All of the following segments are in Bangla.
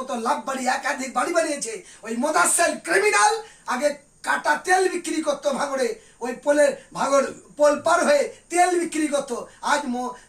মতো লাভ বাড়ি একাধিক বাড়ি বানিয়েছে। ওই মোদাসেল ক্রিমিনাল আগে কাটা তেল বিক্রি করতো ভাঙড়ে, ওই পোলের ভাঙড় পোল পার হয়ে তেল বিক্রি করতো। আজ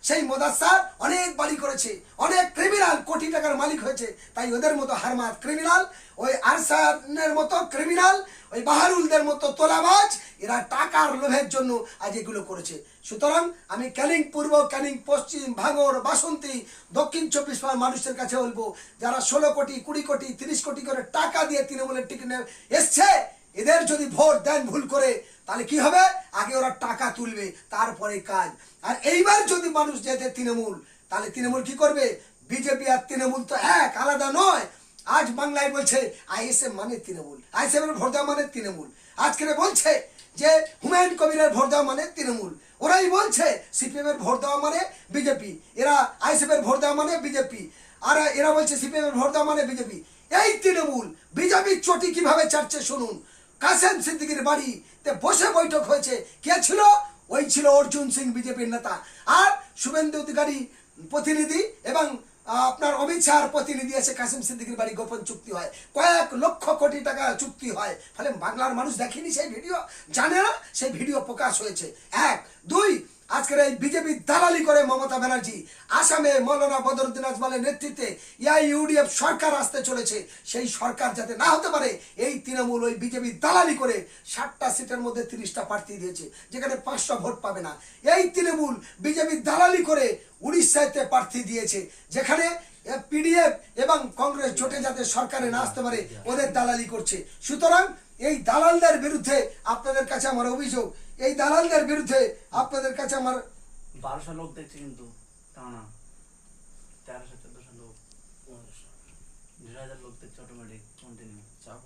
সেই মোদাসার অনেক বাড়ি করেছে, অনেক ক্রিমিনাল কোটি টাকার মালিক হয়েছে। তাই ওদের মতো হারমাত ক্রিমিনাল, ওই আরসানের মতো ক্রিমিনাল, ওই বাহারুলদের মতো তোলাবাজ, এরা টাকার লোভের জন্য আজ এগুলো করেছে। সুতরাং আমি ক্যানিং পূর্ব, ক্যানিং পশ্চিম, ভাঙড়, বাসন্তী, দক্ষিণ 24 পরগনার মানুষের কাছে বলবো, যারা 16 কোটি, 20 কোটি, 30 কোটি করে টাকা দিয়ে তৃণমূলের টিকিট এসছে, এদের যদি ভোট দেন ভুল করে, তাহলে কি হবে? আগে ওরা টাকা তুলবে, তারপরে কাজ। আর এইবার যদি মানুষ যেতে তৃণমূল, তাহলে তৃণমূল কি করবে? বিজেপি আর তৃণমূল তো এক, আলাদা নয়। আজ বাংলায় বলছে আইএসএফ মানে তৃণমূল, আইএসএফ এর ভোট দেওয়া মানে তৃণমূল। আজকে বলছে যে হুমায়ুন কবিরের ভোট দেওয়া মানে তৃণমূল। ওরাই বলছে সিপিএম এর ভোট দেওয়া মানে বিজেপি, এরা আইএসএফ এর ভোট দেওয়া মানে বিজেপি, আর এরা বলছে সিপিএম এর ভোট দেওয়া মানে বিজেপি। এই তৃণমূল বিজেপির চটি কিভাবে চাটছে শুনুন। কাসেম সিদ্দিকীর বাড়িতে বসে বৈঠক হয়েছে, কে ছিল? ওই ছিল অর্জুন সিং, বিজেপির নেতা, আর শুভেন্দু অধিকারী প্রতিনিধি এবং আপনার অমিত শাহর প্রতিনিধি এসে কাসেম সিদ্দিকীর বাড়ি গোপন চুক্তি হয়, কয়েক লক্ষ কোটি টাকা চুক্তি হয়। ফলে বাংলার মানুষ দেখেনি সেই ভিডিও, জানে না সেই ভিডিও প্রকাশ হয়েছে। 1, 2, আজকের এই বিজেপি দালালি করে মমতা ব্যানার্জি, আসামে মৌলানা বদরুদ্দিন আজমলের নেতৃত্বে ইউডিএফ সরকার আসতে চলেছে। সেই সরকার যাতে না হতে পারে, এই তৃণমূল ওই বিজেপি দালালি করে 60টা সিটের মধ্যে 30টা প্রার্থী দিয়েছে, যেখানে 500 ভোট পাবে না। এই তৃণমূল বিজেপি দালালি করে উড়িষ্যাতে প্রার্থী দিয়েছে, যেখানে পিডিএফ এবং কংগ্রেস জোটে যাতে সরকারে না আসতে পারে, ওদের দালালি করছে। সুতরাং এই দালালদের বিরুদ্ধে আপনাদের কাছে আমার অভিযোগ, এই দালালদের বিরুদ্ধে আপনাদের কাছে আমার 1200 লোক দেখছে, কিন্তু তা না 1300-1400 লোক, 1500 লোক দেখছে অটোমেটিক কন্টিনিউ চাপ।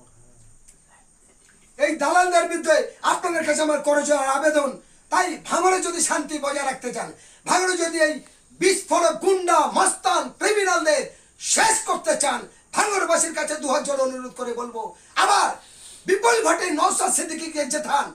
এই দালালদের বিরুদ্ধে আপনাদের কাছে আমার করজোড়ে আবেদন। তাই ভাঙড়ে যদি শান্তি বজায় রাখতে চান, ভাঙড়ে যদি এই বিস্ফোরক গুন্ডা মস্তান ক্রিমিনালদের শেষ করতে চান, ভাঙড়বাসীর কাছে 2 হাত জোড়ে অনুরোধ করে বলবো, আবার বিপুল ভট্টে নওশাদ সিদ্দিকীকে জেতান।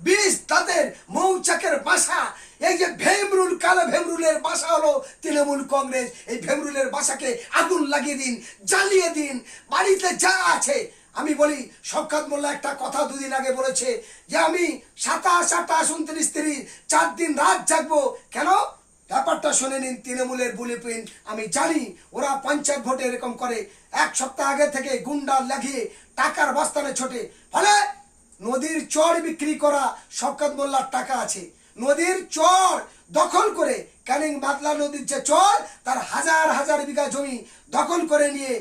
20 তাদের মৌচাকের বাসা, এই যে ভেমরুল, কালো ভেমরুলের বাসা হলো তৃণমূল কংগ্রেস। এই ভেমরুলের বাসাকে আগুন লাগিয়ে দিন, জ্বালিয়ে দিন, বাড়িতে যা আছে। আমি বলি, শওকত মোল্লা একটা কথা 2 দিন আগে বলেছে যে আমি 27, 28, 29, 30 4 দিন রাত জাগবো। কেন? ব্যাপারটা শুনে নিন। তৃণমূলের ব্লুপ্রিন্ট আমি জানি, ওরা পঞ্চায়েত ভোটে এরকম করে। 1 সপ্তাহ আগে থেকে গুন্ডা লাগিয়ে টাকার বস্তানে ছোটে। ফলে নদীর চর বিক্রি করা শওকত মোল্লার টাকা আছে। নদীর চর দখল করে, ক্যানিং বাদলা নদীর যে চর, তার হাজার হাজার বিঘা জমি দখল করে নিয়ে